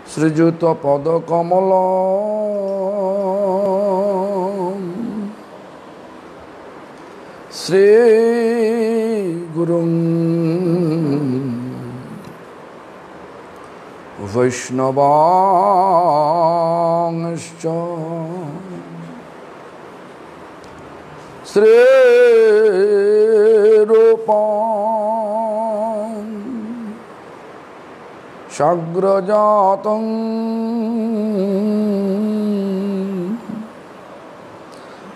Srijuta pada kamala Sri Gurung Vaishnavangscha Sri Rupam Shagrajatam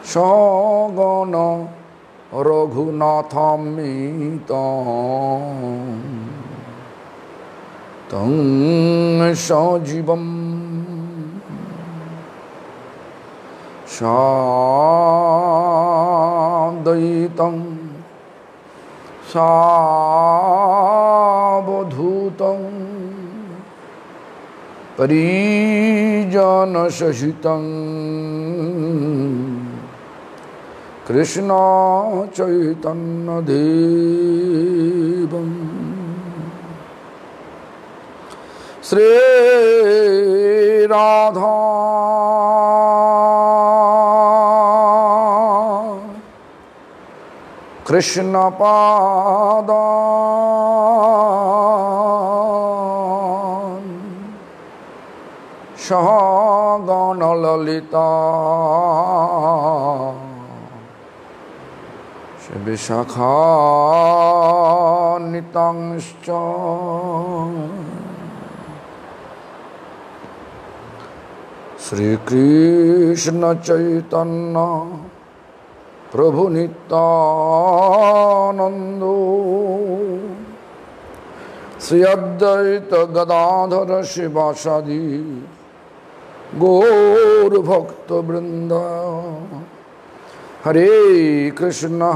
Shagana Raghunathammitam Tang Sajivam Sadaitam Savadhutam Parijana Sahitam Krishna Chaitanya Devam Sri Radha Krishna Pada Shagana Lalita Vishakha Nitangscha Sri Krishna Chaitanya Prabhu Nityanando Sri Advaita Gadadhara Shivasadi Gaur Bhakta Vrinda Hare Krishna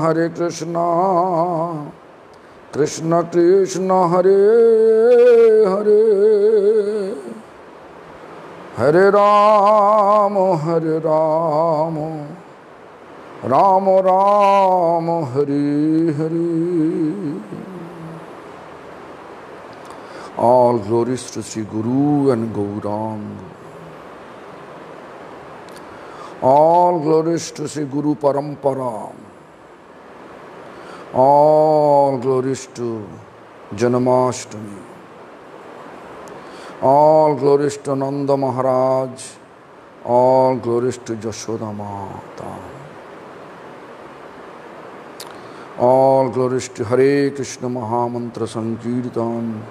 Krishna Krishna Hare Hare Hare Rama Rama Rama Hare Hare. All glories to Sri Guru and Gauranga. All glories to Sri Guru Parampara. All glories to Janamashtami. All glories to Nanda Maharaj. All glories to Jashoda Mata. All glories to Hare Krishna Mahamantra Sankirtan.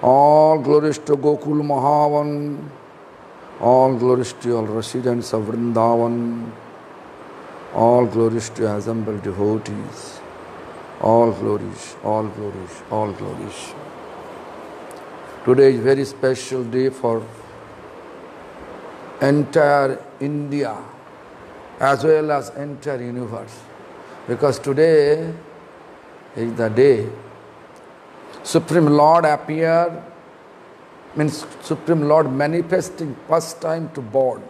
All glories to Gokul Mahavan. All glories to all residents of Vrindavan. All glories to assembled devotees. All glories, all glories, all glories. Today is a very special day for entire India as well as entire universe. Because today is the day Supreme Lord appeared, means Supreme Lord manifesting first time to born.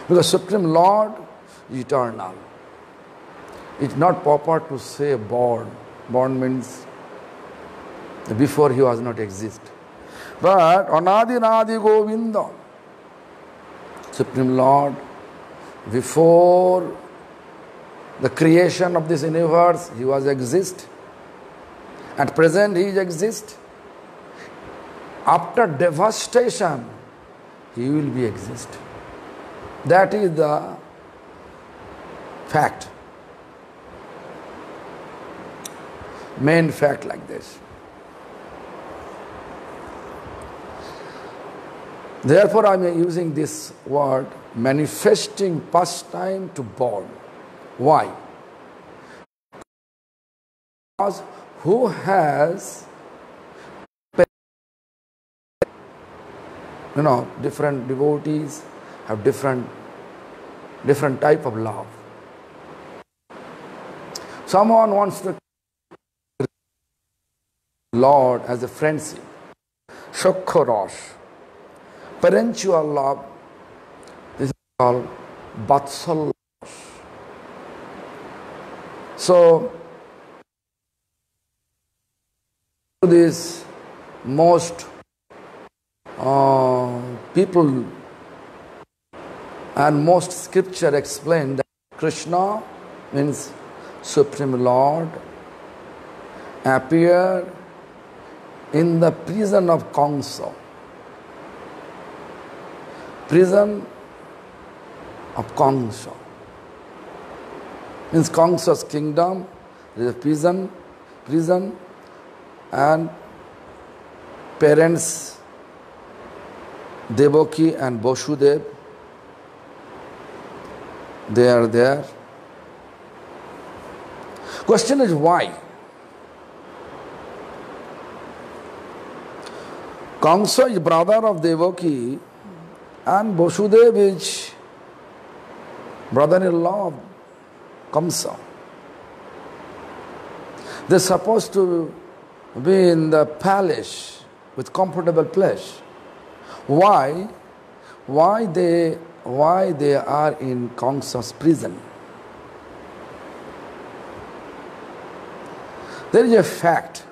Because Supreme Lord is eternal. It's not proper to say born. Born means before he was not exist. But Anadi Nadi Govinda, Supreme Lord, before the creation of this universe, he was exist. At present, he exists. After devastation, he will be exist. That is the fact. Main fact like this. Therefore, I am using this word, manifesting past time to born. Why? Because who has different devotees have different type of love. Someone wants to Lord as a friendship, Shokharosh, parental love. This is called Vatsal. So this most people and most scripture explain that Krishna means Supreme Lord appeared in the prison of Kamsa. Prison of Kamsa. Means Kamsa's kingdom, there is a prison and parents Devaki and Vasudeva, they are there. Question is why? Kamsa is brother of Devaki and Vasudeva is brother-in-law of Kamsa. They are supposed to be in the palace with comfortable place. Why? Why they are in Kamsa's prison? There is a fact.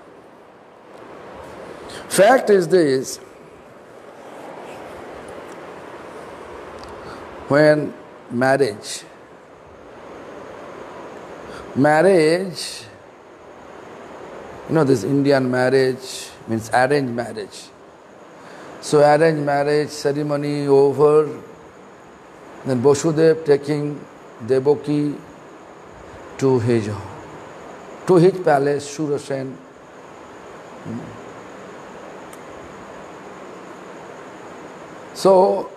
Fact is this: when marriage, this Indian marriage means arranged marriage. So arranged marriage ceremony over, then Vasudeva taking Devaki to his palace, Shurasen. So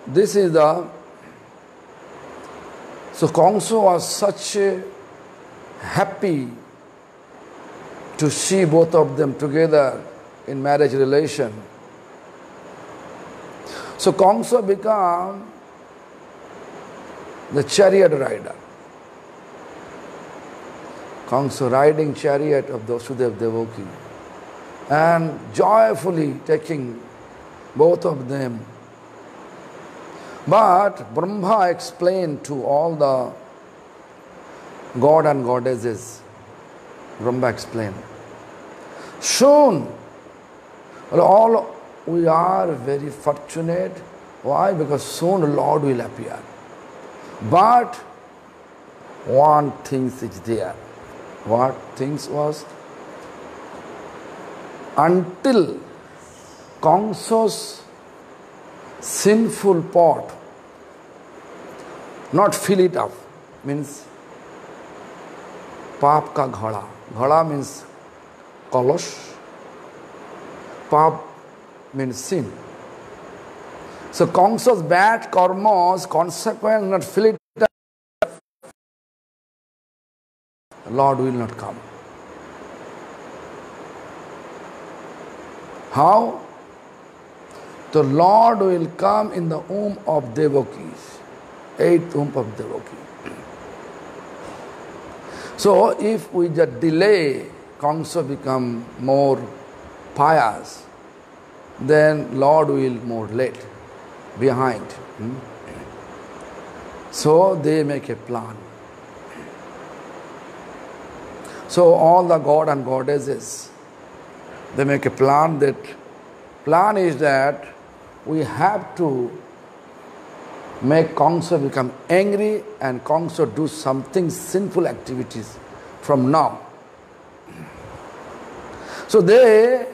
Kamsa was such happy to see both of them together in marriage relation. So Kamsa became the chariot rider. Kamsa riding chariot of Vasudeva Devaki and joyfully taking both of them. But Brahma explained to all the god and goddesses, Brahma explained, soon, all we are very fortunate. Why? Because soon Lord will appear. But one thing is there. What things was? Until Kamsa's sinful pot not fill it up, means Paap ka ghada. Ghada means kalash. Paap means sin. So Kamsa's bad karma's consequence not fill it up, Lord will not come. How? The Lord will come in the womb of Devaki, 8th womb of Devaki. So if we just delay, Kamsa become more pious, then Lord will more late, behind. So they make a plan. So all the god and goddesses, they make a plan. That plan is that we have to make Kamsa become angry and Kamsa do something sinful activities from now. So they,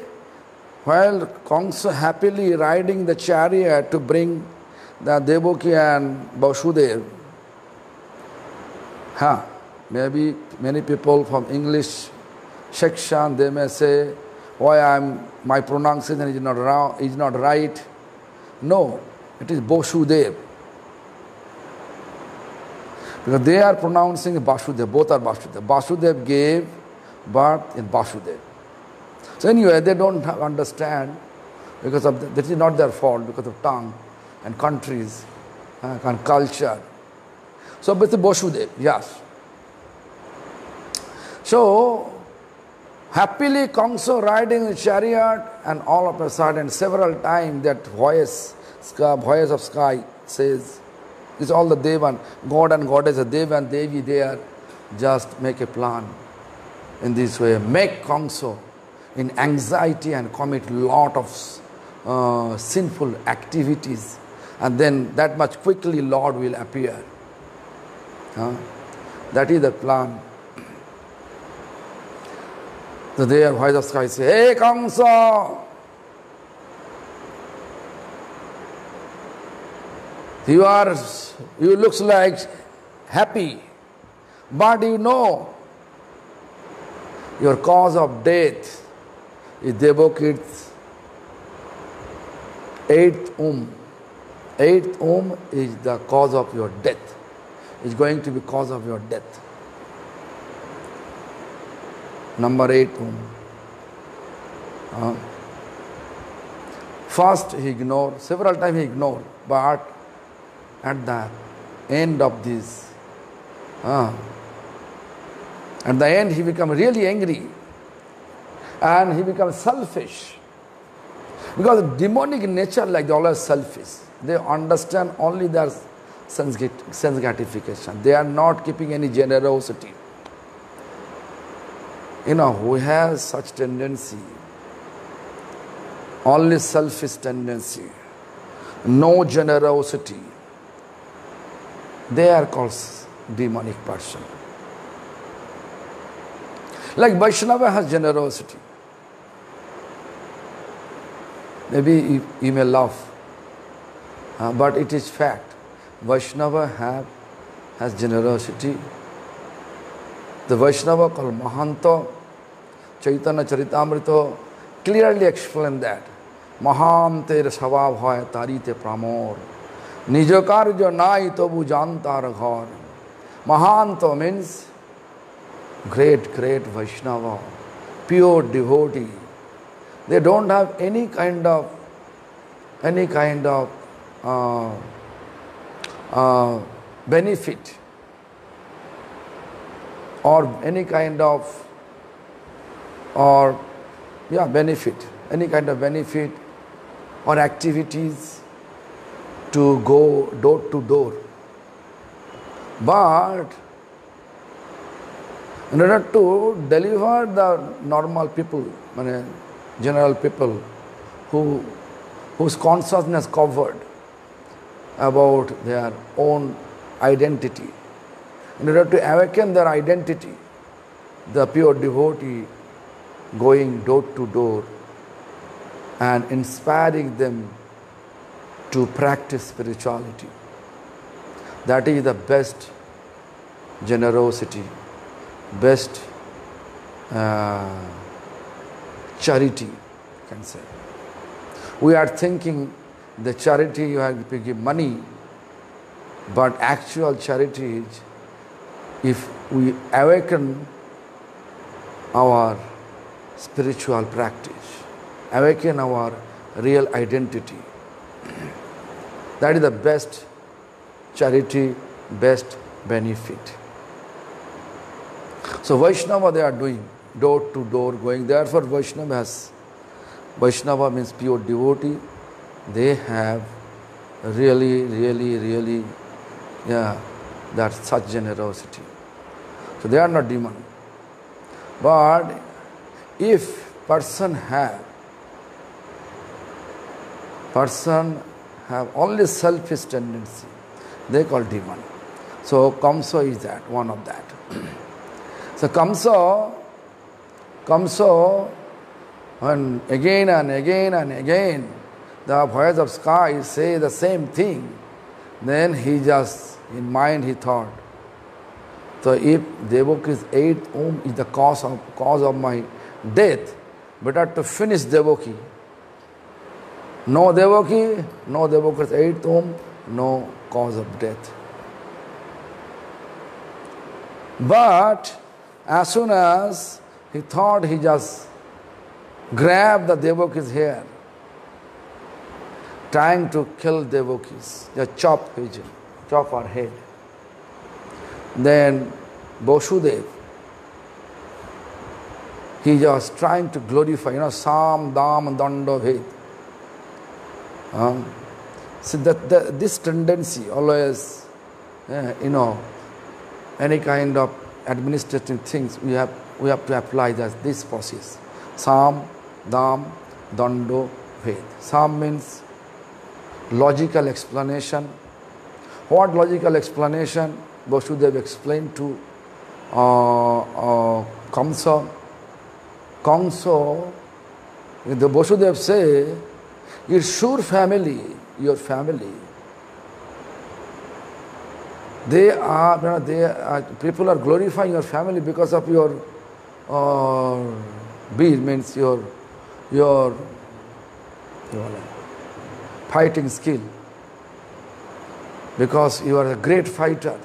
while Kamsa happily riding the chariot to bring the Devaki and Vasudeva, maybe many people from English section, they may say, why my pronunciation is not right. No, it is Vasudeva. Because they are pronouncing Vasudeva, both are Vasudeva. Vasudeva gave birth in Vasudeva. So anyway, they don't understand because of that is not their fault, because of tongue and countries and culture. So but the Vasudeva, yes. So happily Kamsa riding the chariot, and all of a sudden several times that voice of sky says, it's all the Devan, God and Goddess, Deva and Devi, they are just make a plan in this way, make Kamsa in anxiety and commit lot of sinful activities, and then that much quickly Lord will appear. That is the plan. So there, why the sky say, "Hey Kamsa, you looks like happy, but you know your cause of death is Devaki's eighth womb. Eighth womb is the cause of your death. Is going to be cause of your death. Number 8 womb. First he ignored, several times he ignored, but at the end of this, at the end he becomes really angry and he becomes selfish. Because demonic nature, like they always selfish. They understand only their sense gratification. They are not keeping any generosity. Who has such tendency? Only selfish tendency. No generosity. They are called demonic person. Like Vaishnava has generosity. Maybe you may laugh, but it is fact. Vaishnava has generosity. The Vaishnava called Mahanta, Chaitanya Charitamrita clearly explained that. Mahante svabhav hoy tarite pramor. Nijo karjo nai tobu jantar ghar. Mahanta means great Vaishnava, pure devotee. They don't have any kind of benefit or any kind of benefit or activities to go door to door. But in order to deliver the normal people, general people whose consciousness covered about their own identity, in order to awaken their identity, the pure devotee going door to door and inspiring them to practice spirituality. That is the best generosity, best charity, you can say. We are thinking the charity you have to give money, but actual charity is if we awaken our spiritual practice, awaken our real identity. That is the best charity, best benefit. So Vaishnava they are doing door to door going. Therefore Vaishnava means pure devotee. They have really that such generosity. So they are not demon. But if person have only selfish tendency, they call demon. So Kamsa is that, one of that. So Kamsa, when again and again the voice of sky say the same thing, then he just, in mind he thought, so if Devaki's 8th womb is the cause of my death, better to finish Devaki. No Devaki's 8th womb, no cause of death. But as soon as he thought, he just grabbed the Devaki's hair, trying to kill Devaki's, just chop her head. Then Vasudev, he just trying to glorify, Sam, Dam, Danda, Ved. So this tendency always, any kind of administrative things, we have to apply this process. Sam, Dam, Dando, Ved. Sam means logical explanation. What logical explanation? Vasudeva explained to Kamsa. Kamsa, the Vasudeva say, your sure family, your family, people are glorifying your family because of your beer, means your fighting skill. Because you are a great fighter.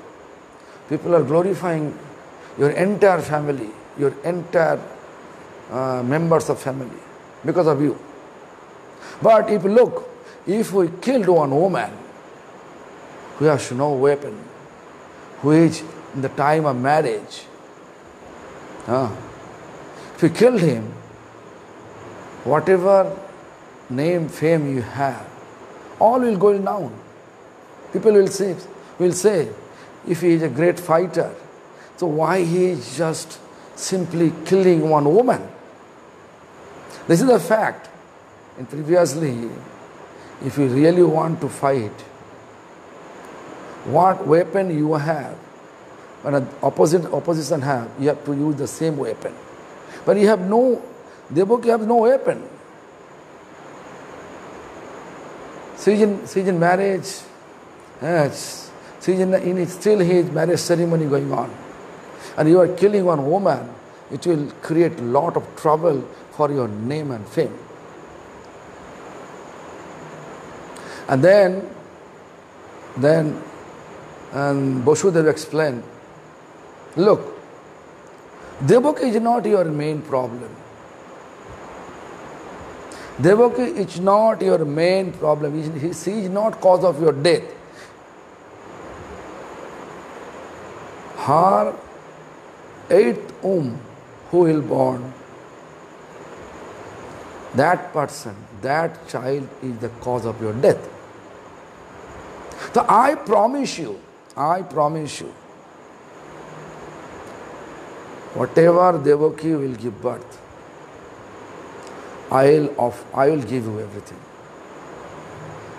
People are glorifying your entire family, your entire members of family because of you. But if you look, if we killed one woman who has no weapon, who is in the time of marriage, if you killed him, whatever name, fame you have, all will go down. People will say, if he is a great fighter, so why he is just simply killing one woman? This is a fact. And previously, if you really want to fight, what weapon you have, when an opposition have, you have to use the same weapon. But you have no, Devaki have no weapon. She's in marriage, still his marriage ceremony going on. And you are killing one woman, it will create a lot of trouble for your name and fame. And then Vasudeva explained, look, Devaki is not your main problem. Devaki is not your main problem. She is not cause of your death. Her eighth womb, who will born, that person, that child is the cause of your death. So I promise you, whatever Devaki will give birth, I will give you everything.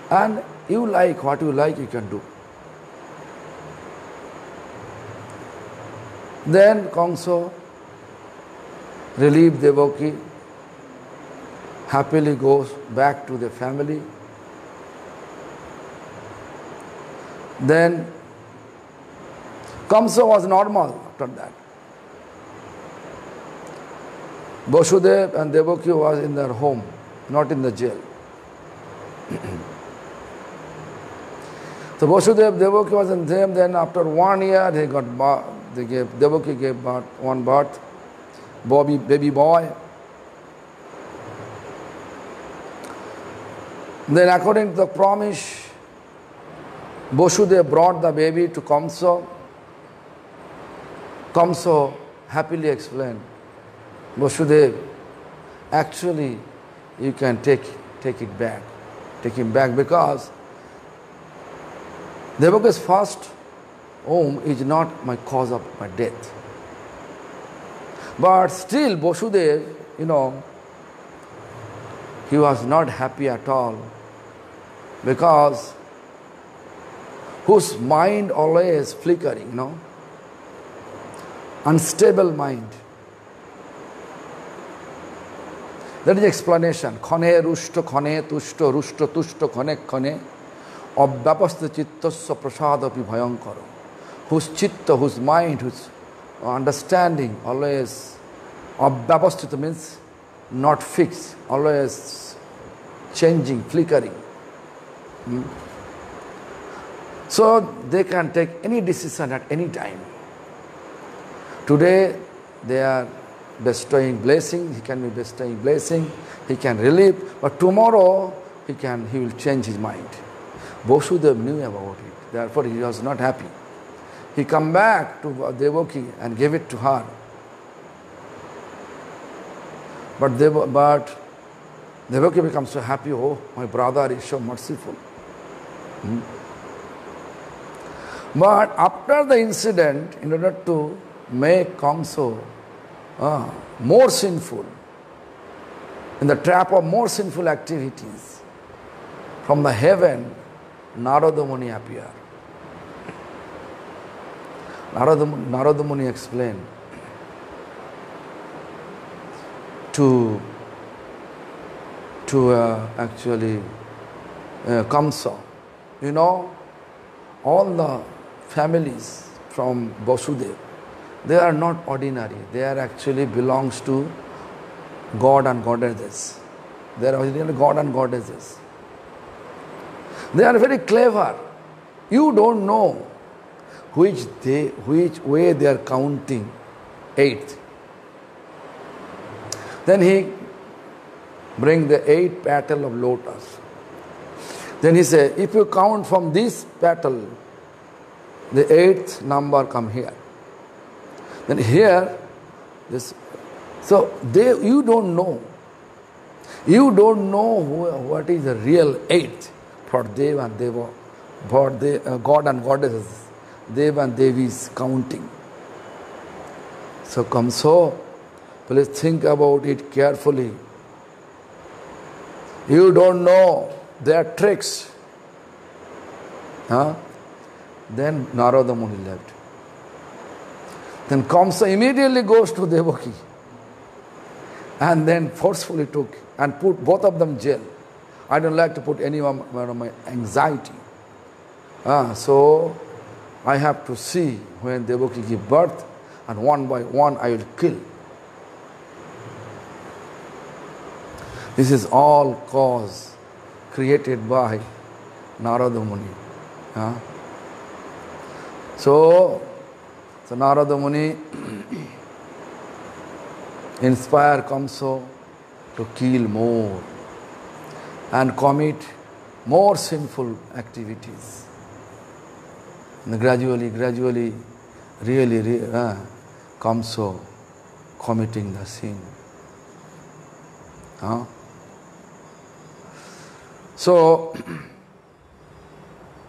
And you like, what you like, you can do. Then Kamsa relieved Devaki, happily goes back to the family. Then Kamsa was normal after that. Vasudeva and Devaki was in their home, not in the jail. So Vasudeva, Devaki was in them. Then after 1 year, Devaki gave birth, baby boy. Then according to the promise, Vasudeva brought the baby to Kamsa. Kamsa happily explained, Vasudeva, actually you can take him back because Devaki's first womb is not my cause of my death. But still Vasudeva, he was not happy at all because whose mind always flickering, unstable mind. That is explanation. Khane rushto khane tushto rushto tushto khane abhyapasta chittasya prasadapi bhayankaro. Whose chitta, whose mind, whose understanding always abhyapastita means not fixed, always changing, flickering. So they can take any decision at any time. Today they are bestowing blessing, he can be bestowing blessing, he can relieve, but tomorrow he will change his mind. Vasudeva knew about it, therefore he was not happy. He come back to Devaki and gave it to her. But Devaki becomes so happy, oh, my brother is so merciful. But after the incident, in order to make Kamsa more sinful, in the trap of more sinful activities. From the heaven, Narada Muni appeared. Narada Muni explained to actually Kamsa. You know, all the families from Vasudev, they are not ordinary. They are actually belongs to God and goddesses. They are originally God and goddesses. They are very clever. You don't know which way they are counting 8. Then he bring the 8 petal of lotus. Then he said, if you count from this petal, the 8th number come here. Then here, this. So you don't know. You don't know what is the real 8th for Deva and Deva, for God and goddesses, Deva and Devis counting. So please think about it carefully. You don't know their tricks. Then Narada Muni left. Then Kamsa immediately goes to Devaki and then forcefully took and put both of them in jail. I don't like to put anyone on my anxiety. So I have to see when Devaki give birth, and one by one I will kill. This is all cause created by Narada Muni. So Narada Muni inspire Kamsa to kill more and commit more sinful activities. And gradually, really Kamsa committing the sin. So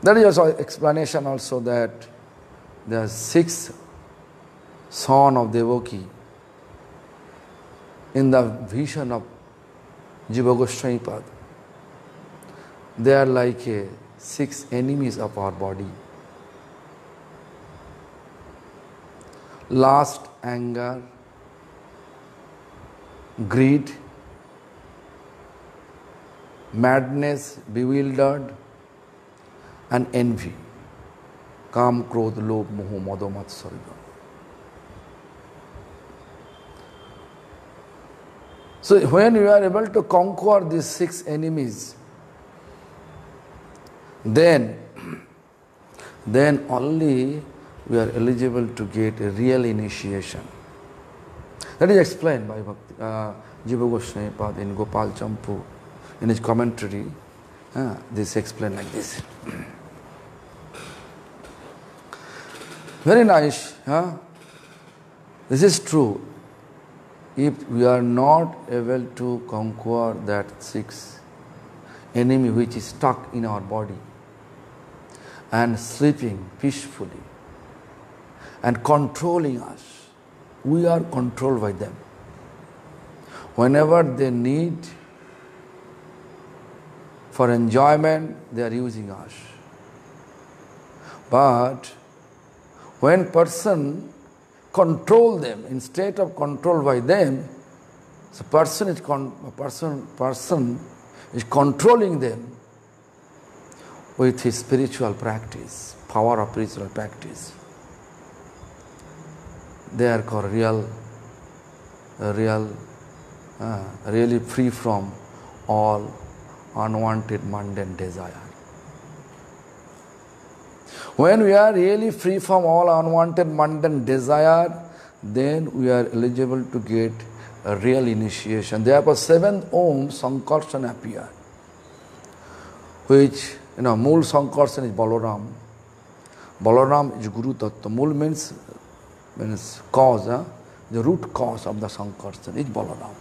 there is also explanation also that the 6 son of Devaki in the vision of Jiva Goswami Pada, they are like 6 enemies of our body. Lust, anger, greed, madness, bewildered, and envy. Kam, Krodh, Lobh, Moho, Mado, Matsarya. So when you are able to conquer these 6 enemies, then only we are eligible to get a real initiation. That is explained by Jiva Goswami Pada in Gopal Champu. In his commentary, this explained like this. Very nice. This is true. If we are not able to conquer that 6 enemy which is stuck in our body and sleeping peacefully and controlling us, we are controlled by them. Whenever they need for enjoyment, they are using us. But when person control them instead of controlled by them, so person is controlling them with his spiritual practice, power of spiritual practice. They are called really free from all unwanted mundane desire. When we are really free from all unwanted mundane desire, then we are eligible to get a real initiation. Therefore, 7th Om Sankarshan appeared, which, Mool Sankarshan is Balaram. Balaram is Guru Tattva. Mool means cause, the root cause of the Sankarshan is Balaram.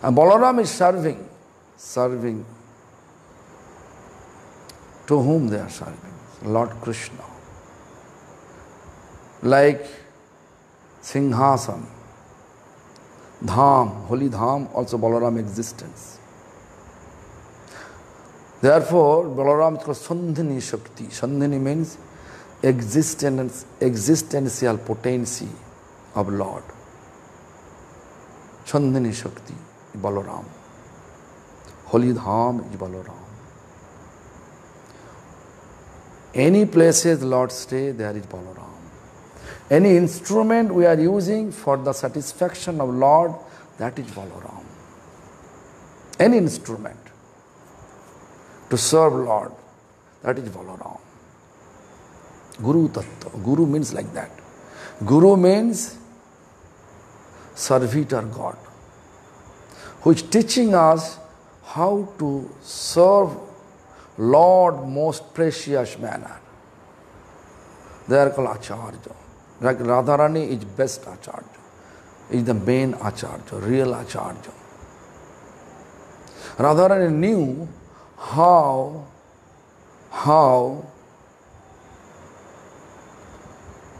And Balaram is serving. To whom they are serving? Lord Krishna. Like Singhasan, Dham, holy Dham, also Balaram existence. Therefore, Balaram is called Sandhini Shakti. Sandhini means existential potency of Lord. Sandhini Shakti, Balaram. Holy Dham is Balaram. Any places the Lord stay, there is Balaram. Any instrument we are using for the satisfaction of Lord, that is Balaram. Any instrument to serve Lord, that is Balaram. Guru Tattva. Guru means like that. Guru means servitor God, who is teaching us how to serve Lord most precious manner. They are called Acharya. Like Radharani is best Acharya, is the main Acharya, real Acharya. Radharani knew how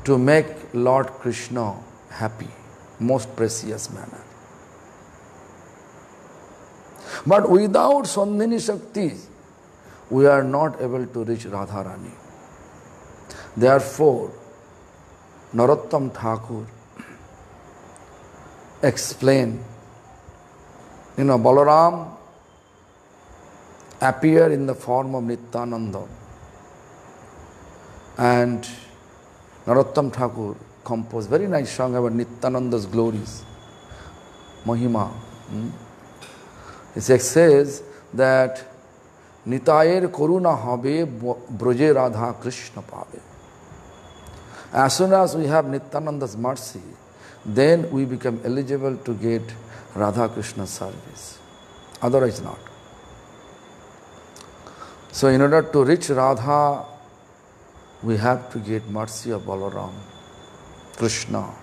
to make Lord Krishna happy, most precious manner. But without Sandhini Shakti, we are not able to reach Radharani. Therefore, Narottam Thakur explained, Balaram appear in the form of Nityananda, and Narottam Thakur composed very nice song about Nityananda's glories, Mahima. It says that Nitayer Koruna Habe Broje Radha Krishna Pave. As soon as we have Nityananda's mercy, then we become eligible to get Radha Krishna service. Otherwise not. So in order to reach Radha, we have to get mercy of Balaram, Krishna,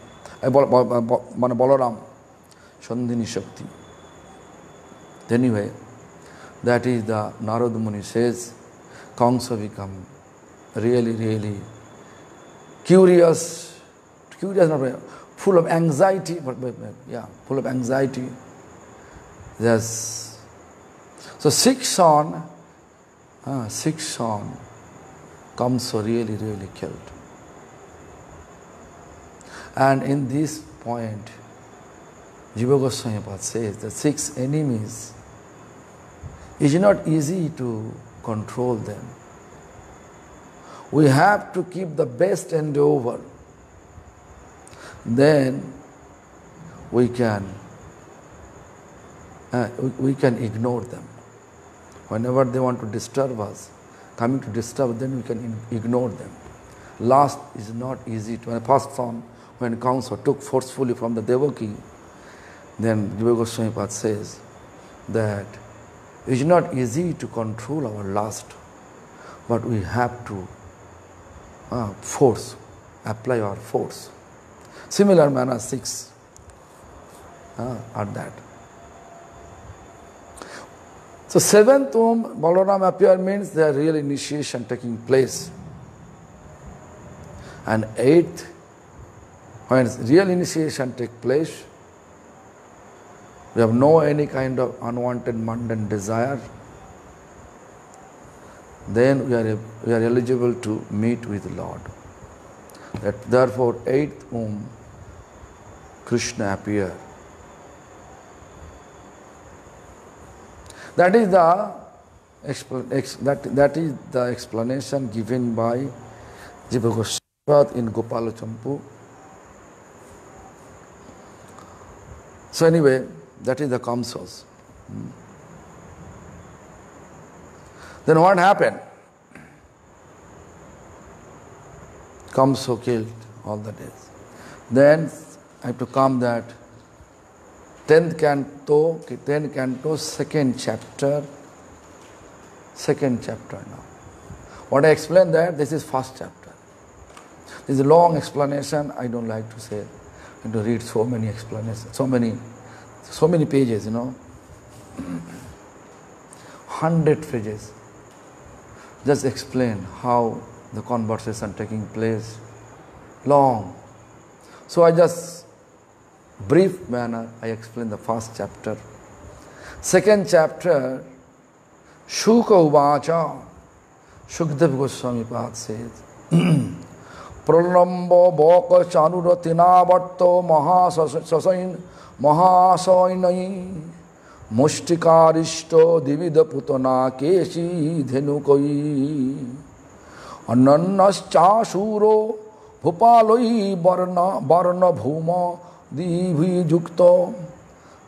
Balaram, Sandhini Shakti. Anyway, that is the Narad Muni says, Kamsa become really curious, full of anxiety, full of anxiety. Yes. So sixth son, Kamsa really killed. And in this point, Jiva Goswami says the 6 enemies, it is not easy to control them. We have to keep the best endeavor. Then we can ignore them. Whenever they want to disturb us, coming to disturb, then we can ignore them. Last is not easy to. The first form, when Kamsa took forcefully from the Devaki, then Jiva Goswami says that it is not easy to control our lust, but we have to apply our force. Similar manner, 6 are that. So 7th Balaram appear means there real initiation taking place. And 8th, when real initiation takes place, we have no any kind of unwanted mundane desire, then we are eligible to meet with the Lord. Therefore, 8th Krishna appear. That is the explanation given by Jiva Goswami in Gopala Champu. So anyway, that is the Kamsas. Then what happened? Kamsa killed all the days. Then I have to come that 10th canto, second chapter now. What I explained that, this is first chapter. This is a long explanation, I don't like to say, and to read so many explanations, so many pages, 100 pages. Just explain how the conversation taking place, long. So I just brief manner, I explained the first chapter. Second chapter, Shuka Uvacha, Shukdev Goswami Pad says, Pralambo Boka Chanuratina Bhatto Mahasainai Mushtikaristo Divida Putana Keshi Dhenukoi Ananascha Shuro Bhupaloi Varna Bhuma Divi Jukto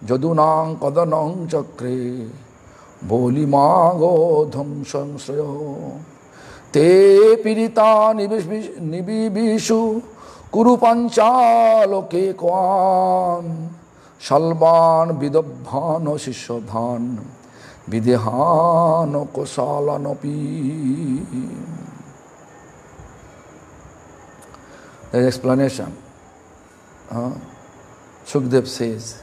Jadunang Kadanang Chakre Boli Mago Dhamsam Srayo Te Pirita Nibibishu Kuru Panchaloke Kwan Shalban Vidabhano Shishodhan Videhano Kosalanopi. There is explanation. Shukdev says,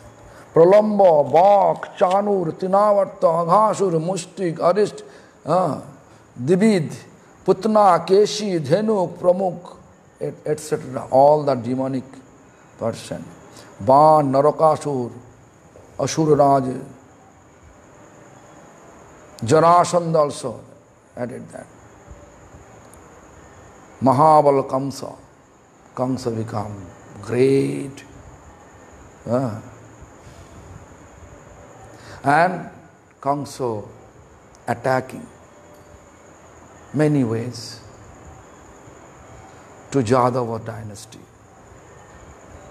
Pralambo, Bak, Chanur, Tinavarta, Aghasur, Mushtik, Arist, Divid, Putna, Keshi, Dhenuk, Pramukh, etc. All the demonic person. Ban, Narakasur, Ashur Raj, Jarasandha also added that. Mahabal Kamsa. Kamsa become great. And Kamsa attacking many ways to Jadava dynasty.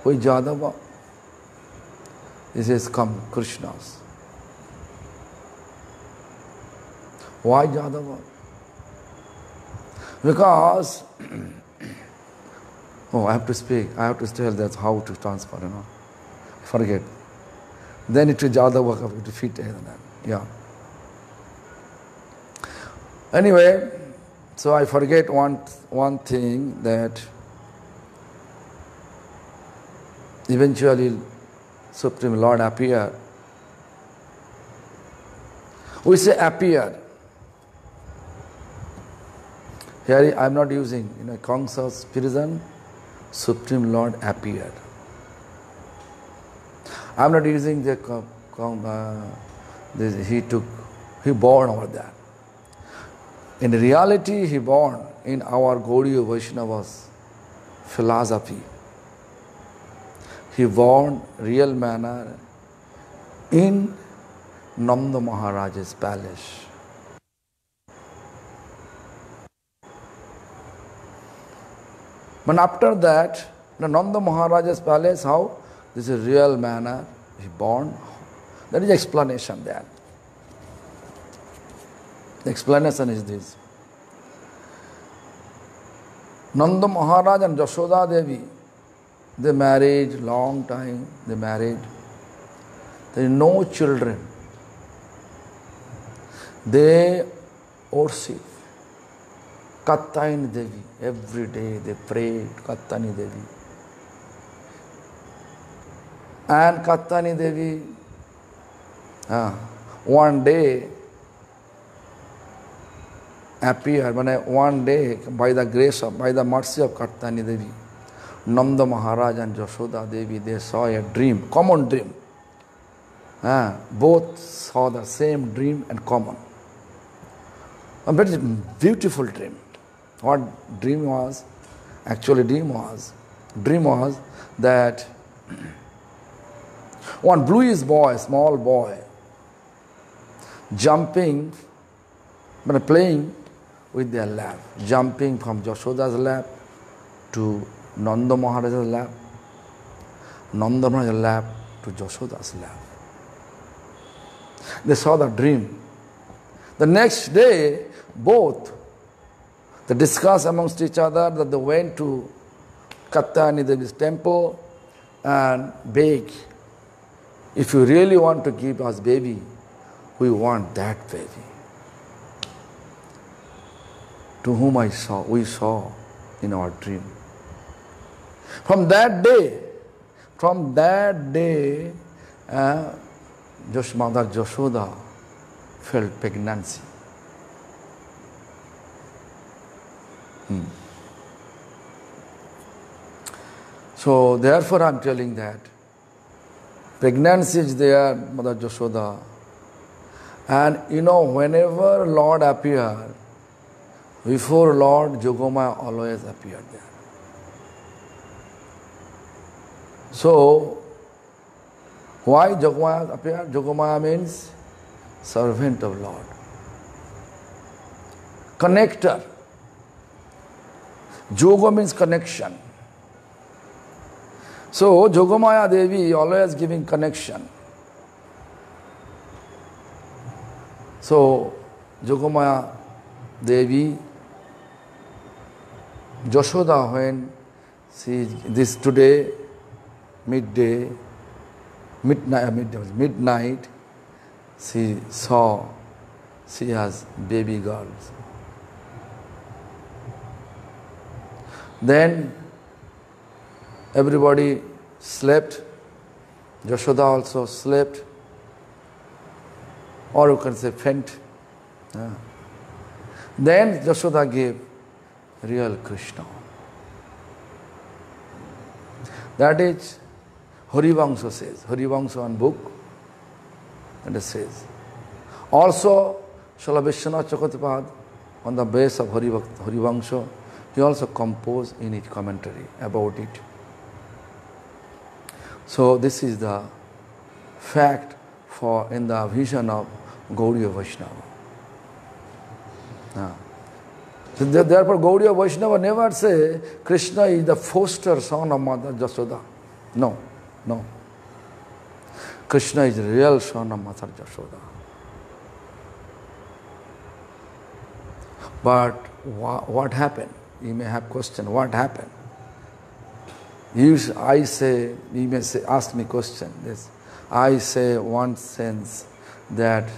Who is Jadava? This is Krishna's. Why Jadava? Because I have to speak. I have to tell that how to transfer, Forget. Then it is Jadava of defeat. Yeah. Anyway, so I forget one thing, that eventually Supreme Lord appeared. We say appeared. Here I am not using, Kamsa's prison, Supreme Lord appeared. I am not using he born over there. In reality, he born in our Gaudiya Vaishnava's philosophy. He born real manner in Nanda Maharaja's palace. But after that, Nanda Maharaja's palace, how? This is real manner, he born. There is explanation there. The explanation is this. Nanda Maharaj and Jashoda Devi, they married long time, they married. There is no children. They worship Kattayani Devi. Every day they prayed Kattayani Devi. And Kattayani Devi, one day appeared, one day by the mercy of Kattayani Devi, Nanda Maharaj and Jashoda Devi, they saw a dream, common dream. Both saw the same dream and common. A very beautiful dream. What dream was? Actually dream was that one bluish boy, small boy, jumping, playing with their lap, jumping from Jashoda's lap to Nanda Maharaja's lap, Nanda Maharaja's lap to Jashoda's lap. They saw the dream. The next day, both they discussed amongst each other that they went to Kattayani Devi's temple and begged, if you really want to give us baby, we want that baby. To whom we saw in our dream. From that day, Mother Jashoda felt pregnancy. So therefore I am telling that Pregnancy is there, Mother Jashoda. And whenever Lord appeared, before Lord, Jogamaya always appeared there. So, why Jogamaya appeared? Jogamaya means servant of Lord. Connector. Yoga means connection. So, Jogamaya Devi always giving connection. So, Jogamaya Devi, Jashoda, when this today, midnight, she saw she has baby girls. Then everybody slept. Jashoda also slept. Or you can say faint. Then Jashoda gave real Krishna. That is Harivangsha says. Harivangsha one book. And it says. Also, Srila Vishwanath Chakravarti on the base of Harivangsha, he also composed in his commentary about it. So this is the fact for in the vision of Gaudiya Vaishnava. So therefore Gaudiya Vaishnava never say Krishna is the foster son of Mother Jashoda. No. Krishna is the real son of Mother Jashoda. But what happened? You may have question, what happened? I say, you may say, ask me question. This, I say one sense that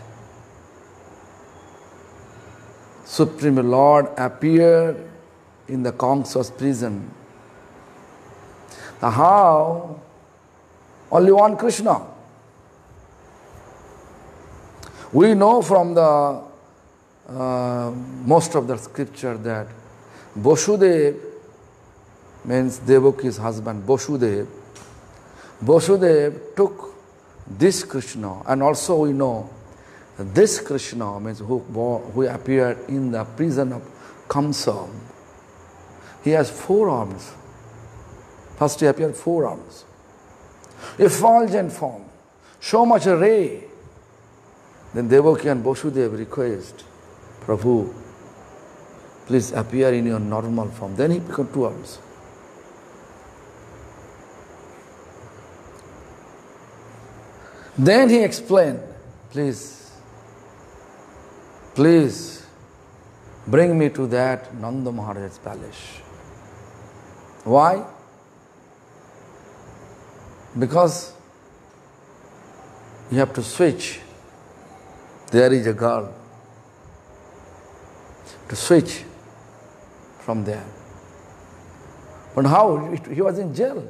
Supreme Lord appeared in the Kamsa's prison. Now how? Only one Krishna. We know from the most of the scripture that Vasudeva means Devaki's husband, Vasudeva took this Krishna, and also we know this Krishna means who appeared in the prison of Kamsa. He has 4 arms. First he appeared 4 arms. Effulgent form, so much ray. Then Devaki and Vasudeva request, Prabhu, please appear in your normal form. Then he became 2 arms. Then he explained, please bring me to that Nanda Maharaj's palace. Why? Because you have to switch. There is a girl. To switch from there. But how? He was in jail.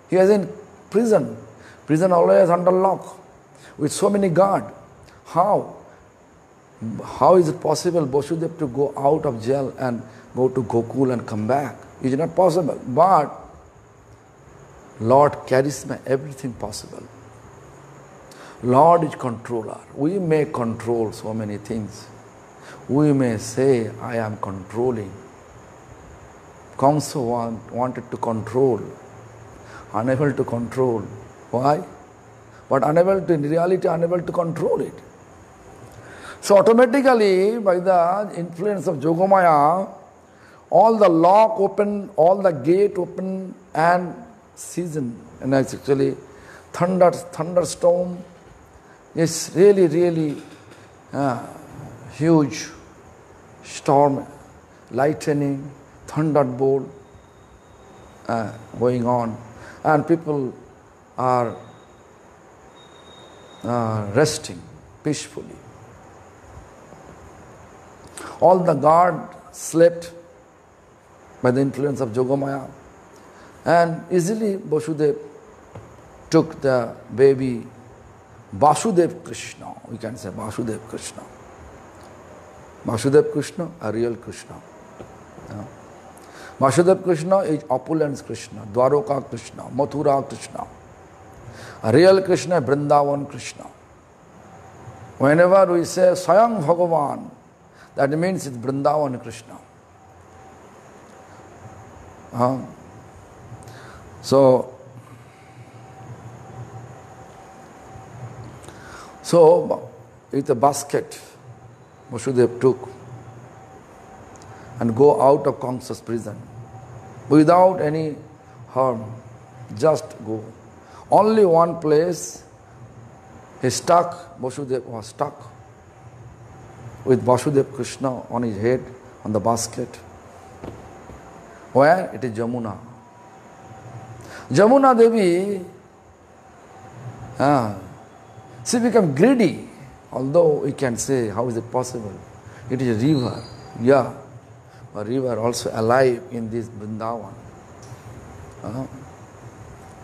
He was in prison. Prison always under lock. With so many guards. How? How is it possible Vasudeva to go out of jail and go to Gokul and come back? It is not possible. But Lord charisma, everything possible. Lord is controller. We may control so many things. We may say, I am controlling. Kamsa wanted to control, unable to control. Why? But in reality, unable to control it. So automatically, by the influence of Jogamaya, all the lock open, all the gate open, and season, and it's actually thunderstorm is really huge storm, lightning, thunderbolt going on, and people are resting peacefully. All the guard slept by the influence of Jogamaya, and easily Vasudeva took the baby Vasudeva Krishna. We can say Vasudeva Krishna. Vasudeva Krishna, a real Krishna. Vasudeva Krishna is opulence Krishna, Dwaraka Krishna, Mathura Krishna. A real Krishna, Vrindavan Krishna. Whenever we say Swayam Bhagavan, that means it's Vrindavan Krishna. So with a basket, Vasudeva took and go out of Kamsa's prison without any harm. Just go. Only one place he stuck, Vasudeva was stuck with Vasudeva Krishna on his head, on the basket. Where? It is Jamuna. Jamuna Devi, she became greedy. Although we can say, how is it possible? It is a river. Yeah, a river also alive in this Vrindavan.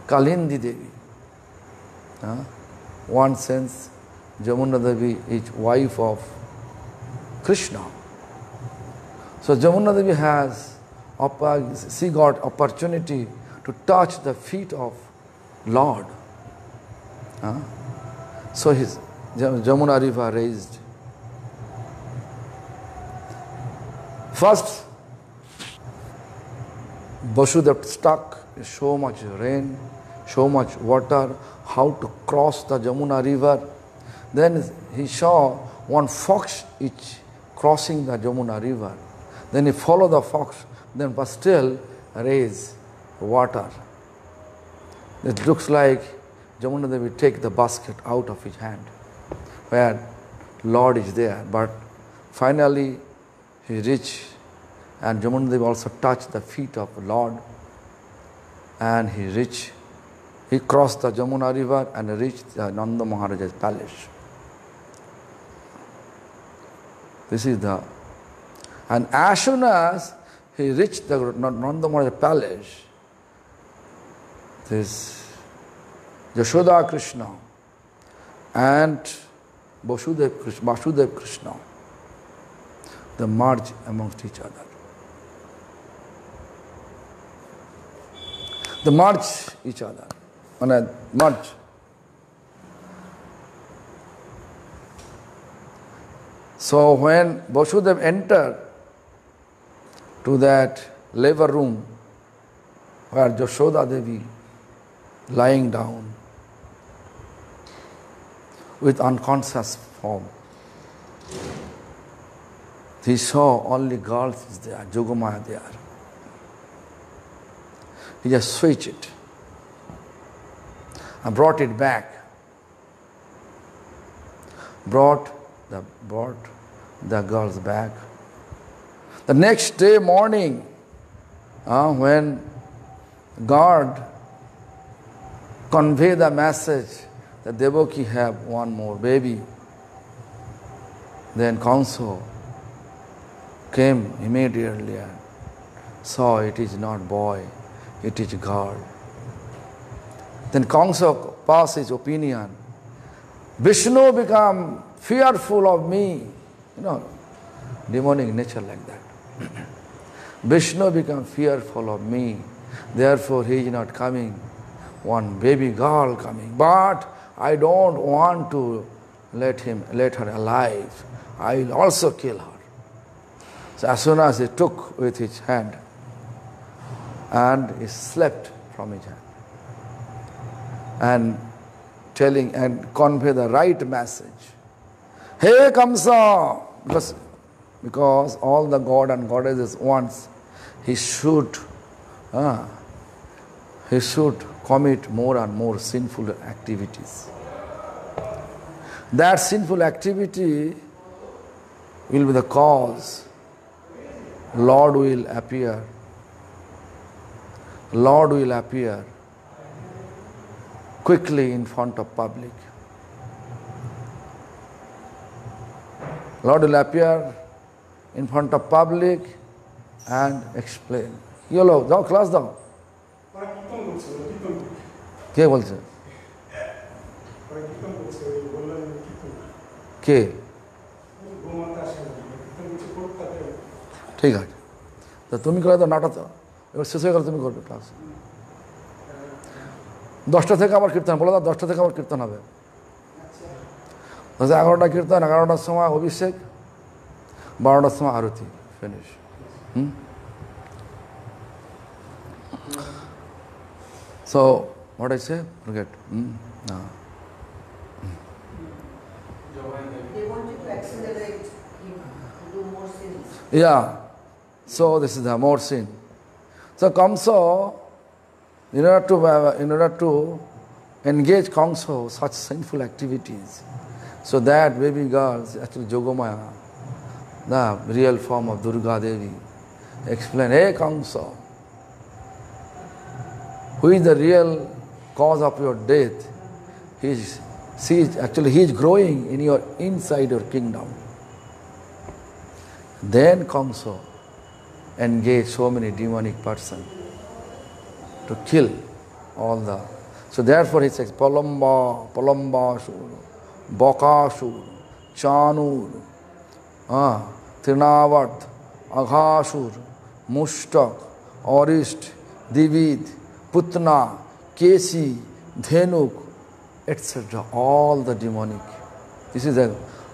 Kalindi Devi. One sense, Jamuna Devi is wife of Krishna. So Jamuna Devi she got opportunity to touch the feet of Lord. So his Jamuna river raised. First, Vasudeva stuck, so much rain, so much water, how to cross the Jamuna river. Then he saw one fox each crossing the Jamuna river. Then he followed the fox, then but still raise water. It looks like Jamuna Devi take the basket out of his hand, where Lord is there. But finally he reached, and Jamuna Devi also touched the feet of the Lord, and he reached. He crossed the Jamuna river and reached the Nanda Maharaja's palace. This is the... And as soon as he reached the Nanda Maharaja's palace, this Yashoda Krishna and Vasudeva Krishna, they merge amongst each other. They merge each other. Merge. So when Vasudeva entered to that labor room where Yashoda Devi lying down with unconscious form, he saw only girls there, Jogamaya there. He just switched it and brought it back. Brought the girls back. The next day morning, when God conveyed the message that Devaki have one more baby, then Kamsa came immediately and saw it is not boy, it is girl. Then Kamsa passed his opinion. Vishnu become fearful of me. Demonic nature like that. Vishnu become fearful of me. Therefore he is not coming. One baby girl coming. But I don't want to let her alive. I will also kill her. So as soon as he took with his hand and he slept from his hand, and telling and convey the right message. Hey Kamsa! Because all the God and goddesses wants he should commit more and more sinful activities. That sinful activity will be the cause. Lord will appear. Lord will appear quickly in front of public. Lord will appear in front of public and explain. Yolo, যাও class দাও। কে বলছে? কে? ঠিক আছে। তো তুমি করে তো নাটক এবার শেষ হয়ে গেল, তুমি করবে ক্লাস। 10টা থেকে আবার কীর্তন, বলে দাও 10টা থেকে আবার কীর্তন হবে। 11টা কীর্তন, 11টার সময় অভিষেক, 12টার সময় আরতি, finish. So, what I say? Forget. No. They want you to accelerate him to do more sins. Yeah. So this is the more sin. So Kamsa, in order to engage Kamsa such sinful activities, so that baby girls, actually Jogamaya, the real form of Durga Devi, explain, hey Kamsa, who is the real cause of your death? He is growing in your inside your kingdom. Then Kamsa engage so many demonic person to kill all the. So therefore he says Palambasur, Bakasur, Chanur, Trinavat, Aghasur, Mustak, Orist, Divid, Putna, Kesi, Dhenuk, etc. All the demonic. This is a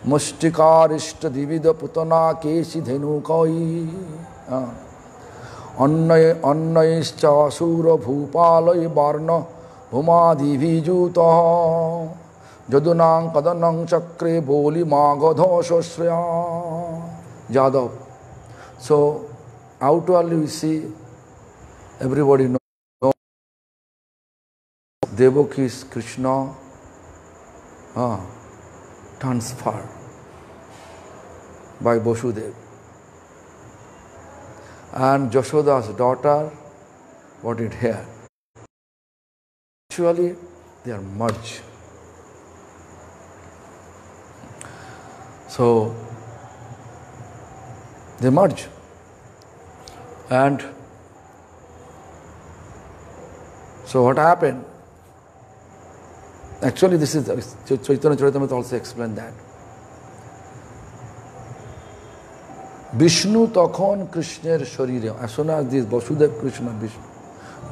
Mustikarishta Divida Putana Kesi Dhenukai. Annaischa Sura Bhupalai Barna Bhumadhivijuta Jadunang Kadanang Chakre Boli Magadhoshasrya Jadav. So outwardly we see, everybody knows Devaki's Krishna transferred by Vasudev. And Jashoda's daughter, what it here? Actually, they are merged. So, they merge. And so what happened? Actually, this is Chaitanya Charitamrita also explained that. Vishnu তখন কৃষ্ণের শরীরে, as soon as this Vasudev Krishna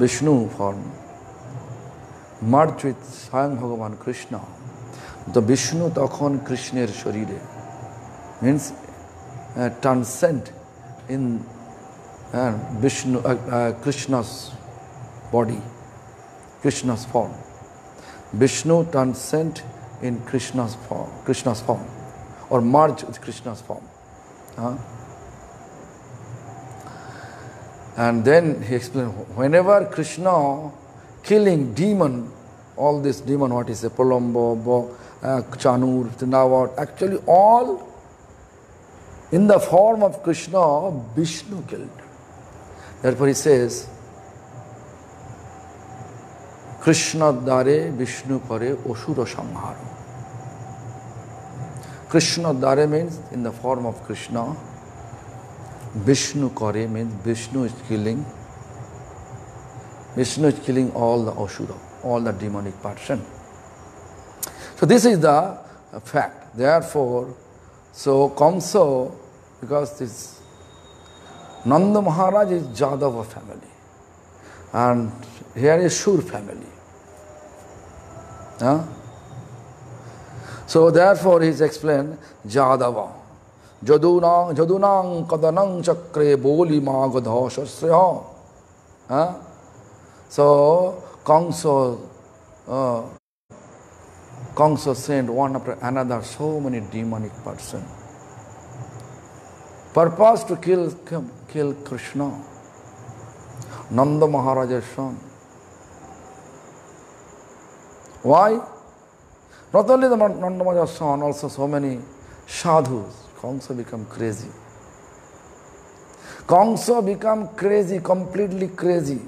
Vishnu form merged with Swayam Bhagavan Krishna, the Vishnu তখন কৃষ্ণের শরীরে means transcend in Vishnu Krishna's body, Krishna's form. Vishnu transcend in Krishna's form, or merge with Krishna's form. And then he explained, whenever Krishna killing demon, all this demon, what is a Pralamba, Chanur, Trinavat, actually all in the form of Krishna, Vishnu killed. Therefore he says, Krishna dare Vishnu kare osura samhara. Krishna dare means in the form of Krishna. Vishnu kare means Vishnu is killing. Vishnu is killing all the asura, all the demonic person. So this is the fact. Therefore, so Kamsa, because this Nanda Maharaj is Jadava family, and here is Shur family. So therefore he is explained Jadava. Jadunang kadanang chakre boli magadhoshasya. So Kamsa sent one after another so many demonic person. Purpose to kill Krishna, Nanda Maharaj's son. Why? Not only the Nanda Maharaj's son, also so many sadhus. Kamsa become crazy. Kamsa become crazy, completely crazy.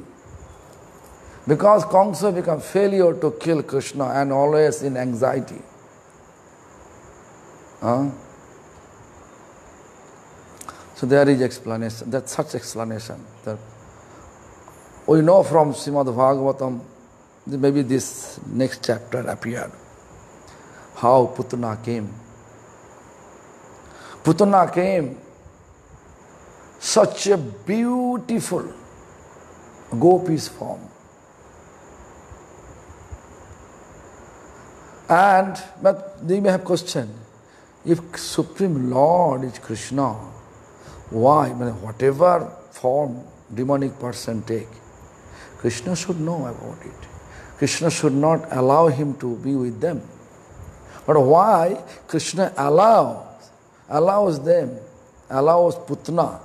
Because Kamsa become failure to kill Krishna and always in anxiety. So there is explanation, that's such explanation. That we know from Srimad Bhagavatam, maybe this next chapter appeared, how Putana came. Putana came, such a beautiful gopi's form. But they may have questioned, if Supreme Lord is Krishna, why? Whatever form demonic person take, Krishna should know about it. Krishna should not allow him to be with them. But why Krishna allows Putna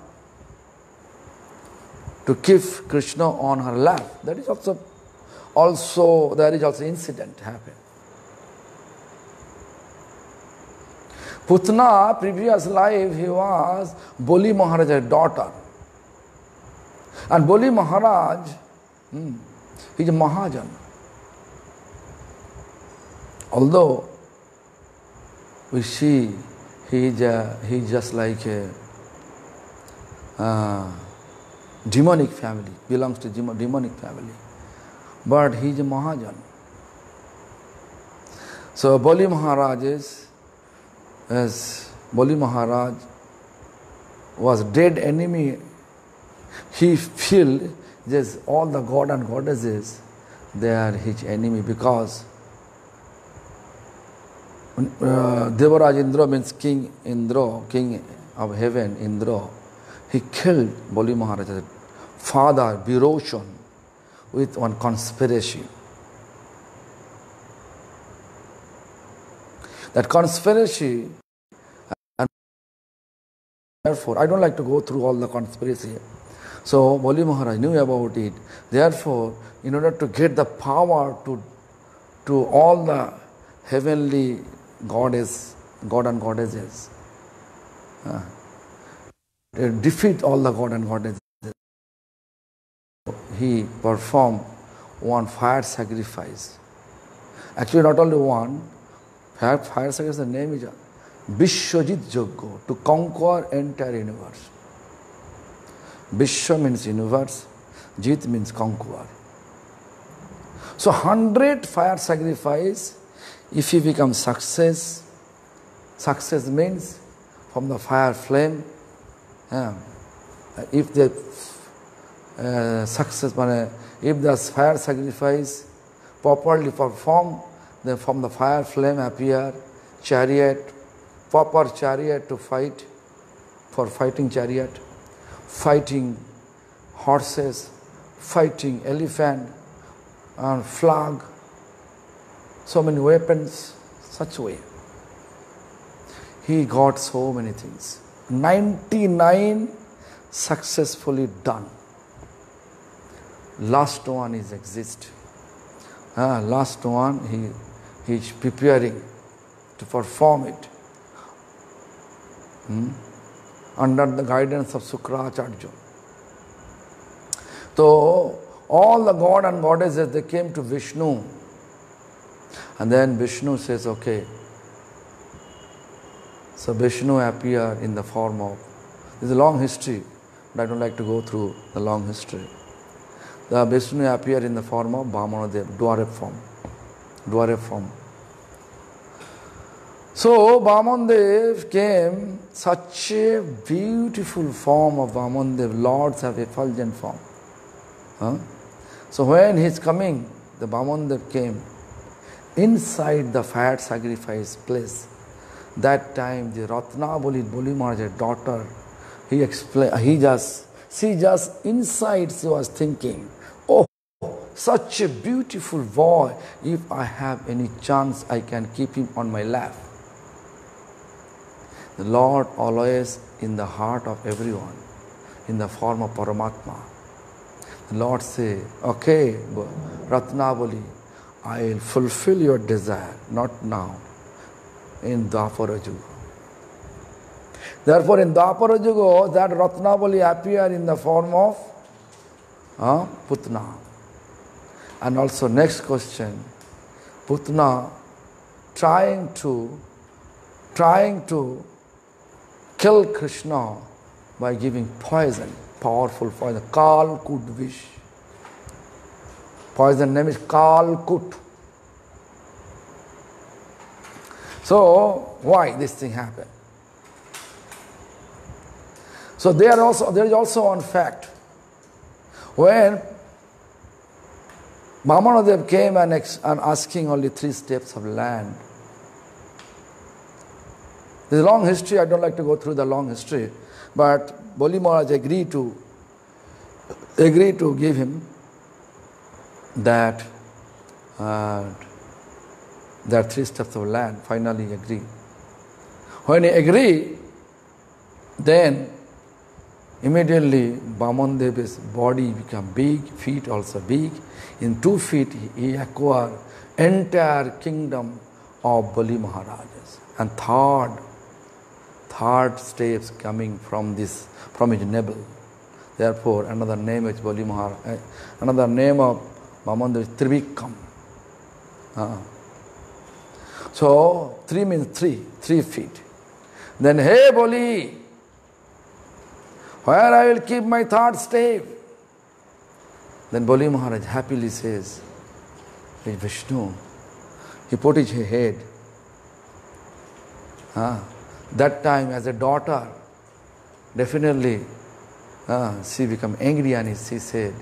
to keep Krishna on her lap? That is also there is also incident happened. Putna, previous life, he was Boli Maharaj's daughter. And Boli Maharaj, he is a Mahajan. Although we see he is just like a demonic family, belongs to demonic family. But he is a Mahajan. So Boli Maharaj was dead enemy, he feel that all the god and goddesses, they are his enemy, because Devaraj Indra means King Indra, King of heaven, Indra. He killed Boli Maharaj's father, Biroshan, with one conspiracy. That conspiracy, and therefore, I don't like to go through all the conspiracy. So Boli Maharaj knew about it. Therefore, in order to get the power to all the heavenly god and goddesses, defeat all the god and goddesses, he performed one fire sacrifice. Actually, not only one, fire sacrifice, the name is Vishwajit Yajna, to conquer entire universe. Vishwa means universe, Jit means conquer. So 100 fire sacrifice, if you become success means from the fire flame, if the if the fire sacrifice properly performed, then from the fire flame appear chariot, proper chariot to fight, for fighting chariot, fighting horses, fighting elephant, and flag, so many weapons, such way. He got so many things. 99 successfully done. Last one is exist. Last one he is preparing to perform it. Under the guidance of Sukracharya. So all the god and goddesses, they came to Vishnu. And then Vishnu says, okay. So Vishnu appeared in the form of, this is a long history, but I don't like to go through the long history. The Vishnu appeared in the form of Vamanadev, Dwaref form. So Vamanadev came, such a beautiful form of Vamanadev. Lords have effulgent form. So when he is coming, the Vamanadev came inside the fire sacrifice place. That time the Ratnabali, Boli Maharaj's daughter, she just inside she was thinking, oh, such a beautiful boy, if I have any chance I can keep him on my lap. The Lord always in the heart of everyone, in the form of Paramatma. The Lord say, okay, Ratnabali, I will fulfill your desire, not now, in Dwapara Yuga. Therefore, in Dwapara Yuga, that Ratnabali appeared in the form of Putna. And also next question, Putna trying to kill Krishna by giving poison, powerful poison, Kalkut vish. Poison name is Kalkut. So why this thing happened? So there is also one fact. When Vamanadev came and asking only 3 steps of land. There's a long history, I don't like to go through the long history, but Bali Maharaj agreed to give him that 3 steps of land. Finally agreed. When he agreed, then immediately Vamanadev's body became big, feet also big. In 2 feet he acquired entire kingdom of Bali Maharajas. And third steps coming from his navel. Therefore, another name is Bali Maharaj. Another name of Vamandev is Trivikram. So 3 means 3 feet. Then, hey Bali, where I will keep my 3rd step? Then Bali Maharaj happily says, hey Vishnu, he put his head. That time as a daughter, definitely she became angry and she said,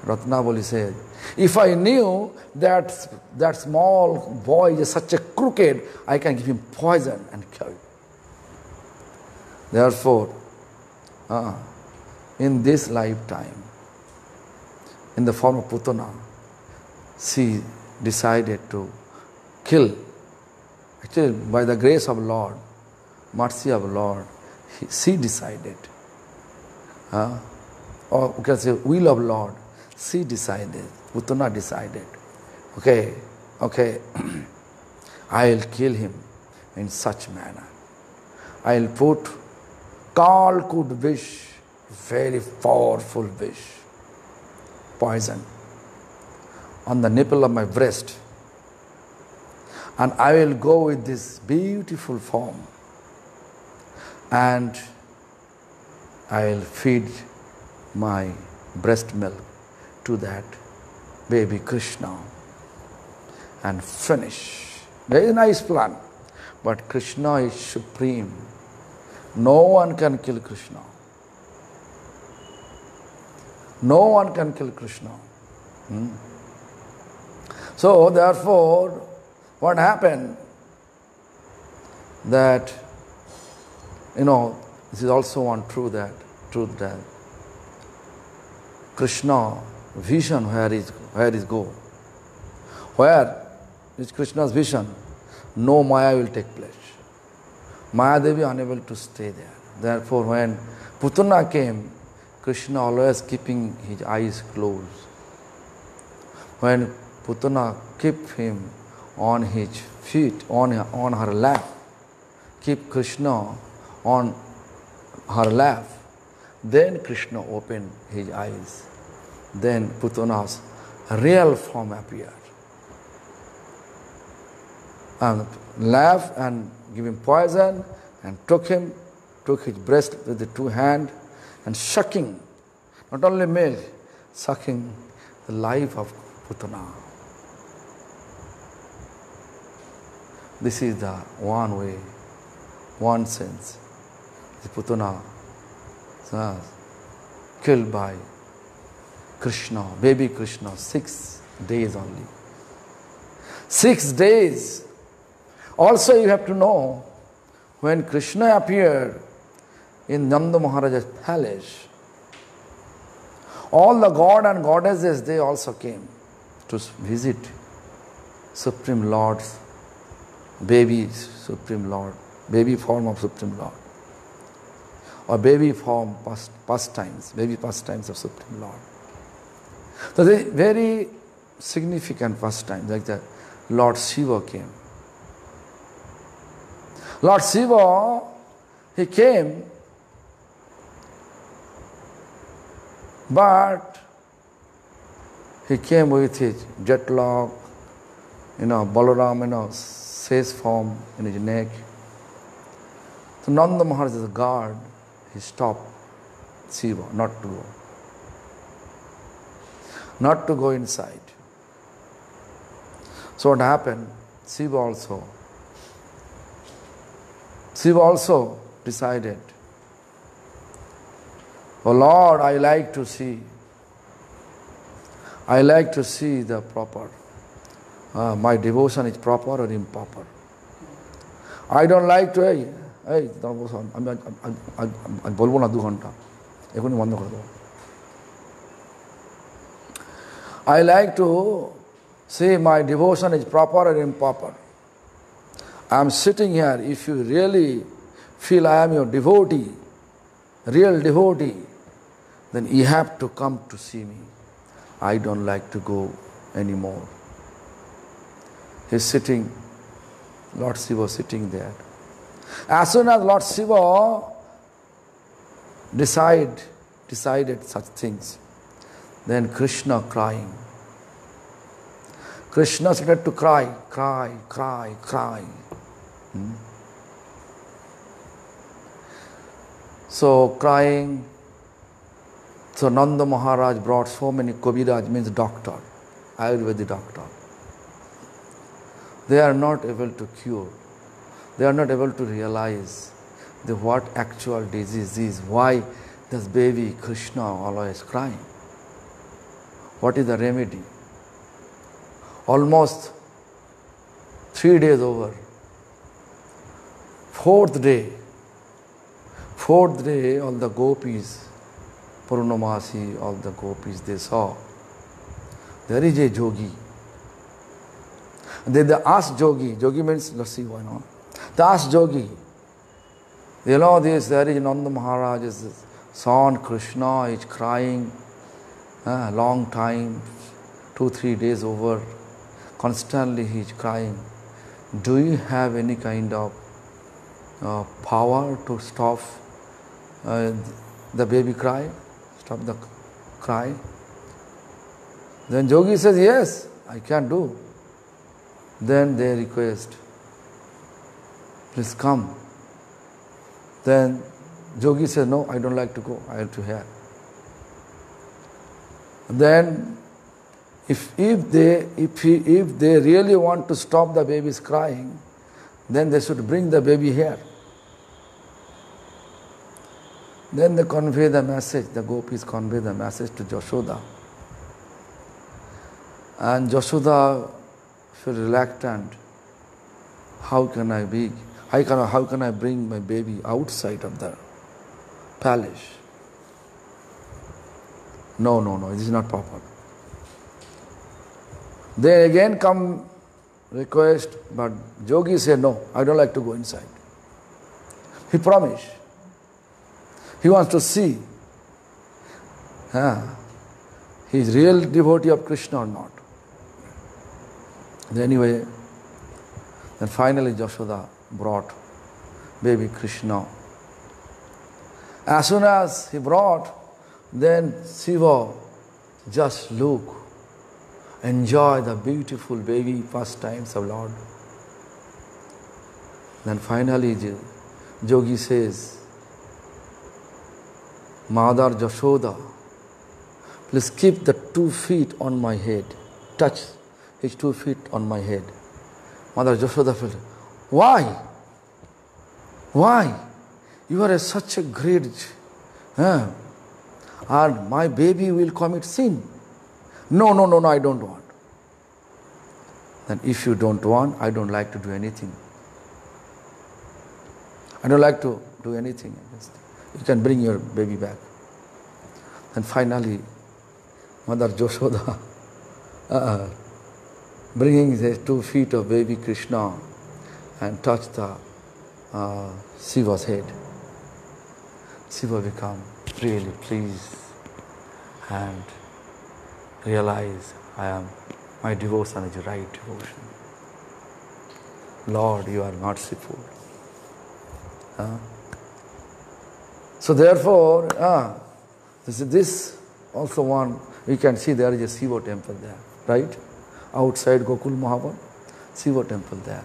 Ratnabali said, if I knew that small boy is such a crooked, I can give him poison and kill him. Therefore, in this lifetime, in the form of Putana, she decided to kill. Actually, by the grace of Lord, mercy of Lord, she decided. Or we can say will of Lord, she decided, Putana decided, okay, I will kill him in such manner. I will put Kalkud vish, very powerful vish, poison, on the nipple of my breast. And I will go with this beautiful form and I will feed my breast milk to that baby Krishna and finish. Very nice plan. But Krishna is supreme. No one can kill Krishna. No one can kill Krishna. So therefore, what happened? That, this is also one truth that Krishna vision where is go. Where is Krishna's vision? No Maya will take place. Maya Devi unable to stay there. Therefore, when Putana came, Krishna always keeping his eyes closed. When Putana kept him on his feet, on her lap, keep Krishna on her lap, then Krishna opened his eyes. Then Putana's real form appeared. And laughed and gave him poison and took his breast with the 2 hands and sucking, not only milk, sucking the life of Putana. This is the one way, one sense. The Putana killed by Krishna, baby Krishna, 6 days only. 6 days. Also you have to know, when Krishna appeared in Nanda Maharaja's palace, all the god and goddesses, they also came to visit Supreme Lord's baby Supreme Lord, baby form of Supreme Lord, or baby form pastimes of Supreme Lord. So they very significant pastimes, like that Lord Shiva came. Lord Shiva, he came, but he came with his jet lock, Balaram, sage form in his neck. So Nanda Maharaj is a guard, he stopped Shiva not to go inside. So what happened? Shiva also decided, oh Lord, I like to see. I like to see the proper. My devotion is proper or improper. I don't like to, hey, আমি বলবো না 2 ঘন্টা এখনই বন্ধ করে দেবো। I like to see my devotion is proper or improper. I am sitting here. If you really feel I am your devotee, real devotee, then you have to come to see me. I don't like to go anymore. He's sitting, Lord Shiva sitting there. As soon as Lord Shiva decided such things, then Krishna crying. Krishna started to cry. So crying, so Nanda Maharaj brought so many Kabiraj, means doctor, Ayurvedic doctor. They are not able to cure. They are not able to realize what actual disease is, why this baby Krishna always crying. What is the remedy? Almost 3 days over. Fourth day, all the gopis, Purnamasi, all the gopis, they saw there is a yogi. They asked yogi means, let's see why not. They asked yogi, this, there is Nanda Maharaj's son Krishna is crying long time, 2-3 days over, constantly he is crying. Do you have any kind of power to stop the baby cry? Stop the cry? Then yogi says, yes, I can do. Then they request, please come. Then yogi says, no, I don't like to go, I have to hear. Then if they really want to stop the baby's crying, then they should bring the baby here. Then they convey the message, the gopis convey the message to Jashoda. And Jashoda feel reluctant. How can I bring my baby outside of the palace? No, this is not proper. They again come request, but yogi said, no, I don't like to go inside. He promised. He wants to see he is real devotee of Krishna or not. Anyway, then finally Jashoda brought baby Krishna. As soon as he brought, then Shiva just look, enjoy the beautiful baby pastimes of Lord. Then finally yogi says, Mother Jashoda, please keep the 2 feet on my head. Touch his 2 feet on my head. Mother Jashoda felt, why? You are such a great, and my baby will commit sin. No, I don't want. Then if you don't want, I don't like to do anything. I don't like to do anything. You can bring your baby back. And finally, Mother Jashoda bringing the 2 feet of baby Krishna and touch the Shiva's head. Shiva become really pleased and realize my devotion is the right devotion. Lord, you are merciful. So therefore, this also one, we can see there is a Shiva temple there, right? Outside Gokul Mahavan, Shiva temple there.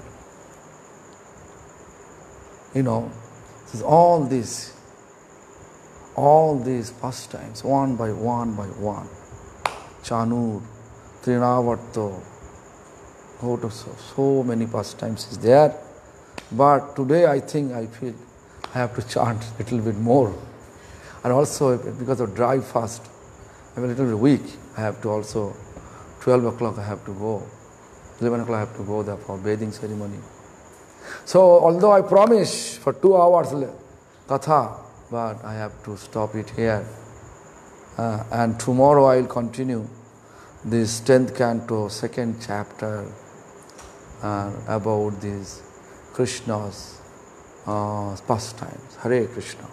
All these pastimes, one by one. Chanur, Trinavarto, so many pastimes is there. But today I feel I have to chant a little bit more. And also because of dry fast, I'm a little bit weak. I have to also 12 o'clock I have to go. 11 o'clock I have to go there for bathing ceremony. So although I promise for 2 hours katha, but I have to stop it here. And tomorrow I will continue this 10th canto, 2nd chapter about these Krishna's pastimes. Hare Krishna.